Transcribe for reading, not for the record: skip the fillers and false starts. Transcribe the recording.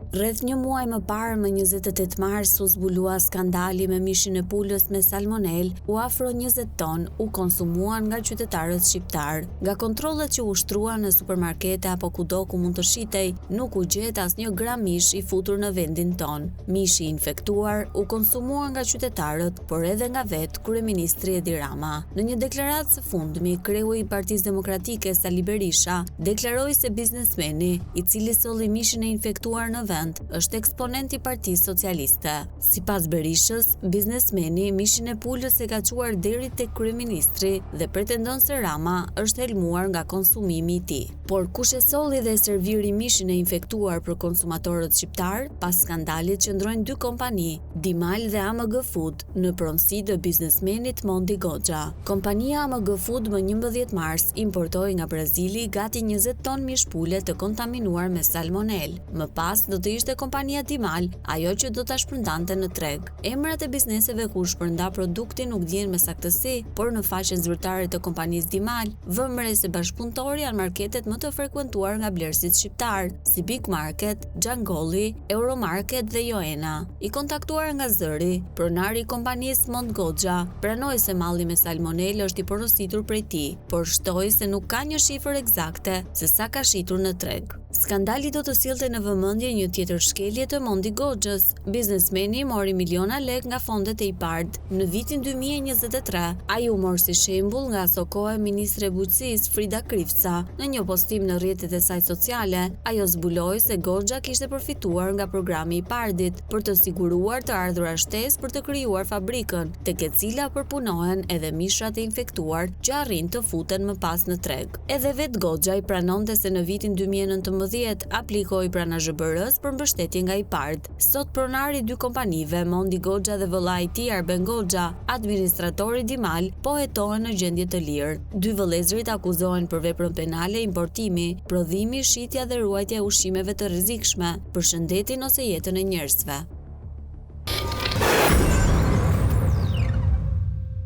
Rreth një muaj më parë, më 28 mars, u zbulua skandali me mishin e pulës me salmonel, u afro 20 ton u konsumuan nga qytetarët shqiptar. Nga kontrollet që u shtruan në supermarkete apo kudo ku mund të shitej, nuk u gjet asnjë gram mish i futur në vendin ton. Mishi i infektuar u konsumua nga qytetarët, por edhe nga vetë kryeministri Edi Rama. Në një deklaratë së fundmi, kreu i Partisë Demokratike Sali Berisha deklaroi se biznesmeni, i cili solli mishin e infektuar në vend, është eksponent i Partisë Socialiste. Sipas Berishës, biznesmeni mishin e pulës e ka çuar deri tek kryeministri dhe pretendon se Rama është helmuar nga konsumimi i tij. Por kush e solli dhe serviri mishin e infektuar për konsumatorët shqiptar? Pas skandalit qëndrojnë dy kompani, Dimal dhe AMG Food, në pronësi të biznesmenit Mondi Goxha. Kompania AMG Food më 11 mars importoi nga Brazili gati 20 ton mish pule të kontaminuar me salmonel. Më pas do të ishte kompania Dimal ajo që do ta shpërndante në treg. Emrat e bizneseve ku shpërnda produkti nuk dihen me saktësi, por në faqen zyrtare të kompanisë Dimal, vëmre se bashkëpunëtori janë marketet më të frekuentuar nga blerësit shqiptar, si Big Market, Gjangolli, Euromarket dhe Joena. I kontaktuar nga zëri, pronari i kompanisë Mond Goxha pranoi se malli me salmonel është i porositur prej tij, por shtoi se nuk ka një shifër eksakte se sa ka shitur në treg. Skandali do të sillte në vëmendje një tjetër shkelje të Mondi Goxhës. Biznesmeni mori miliona lek nga fondet e IPARD. Në vitin 2023, ai u mor si shembull nga aso kohë ministre e bujqësisë Frida Krifca. Në një postim në rrjetet e saj sociale, ajo zbuloi se Goxha kishte përfituar nga programi i IPARD-it për të siguruar të ardhura shtesë për të krijuar fabrikën, tek e cila përpunohen edhe mishrat e infektuar që arrin të futen më pas në treg. Edhe vetë Goxha i pranonte se në vitin 2019 aplikoi pranë AZBR-s për mbështetje nga IPARD. Sot pronari i dy kompanive, Mondi Goxha dhe vëllai i tij Arben Goxha, administratori Dimal, po hetohen në gjendje të lirë. Dy vëllezërit akuzohen për veprën penale importimi, prodhimi, shitja dhe ruajtja e ushqimeve të rrezikshme për shëndetin ose jetën e njerëzve.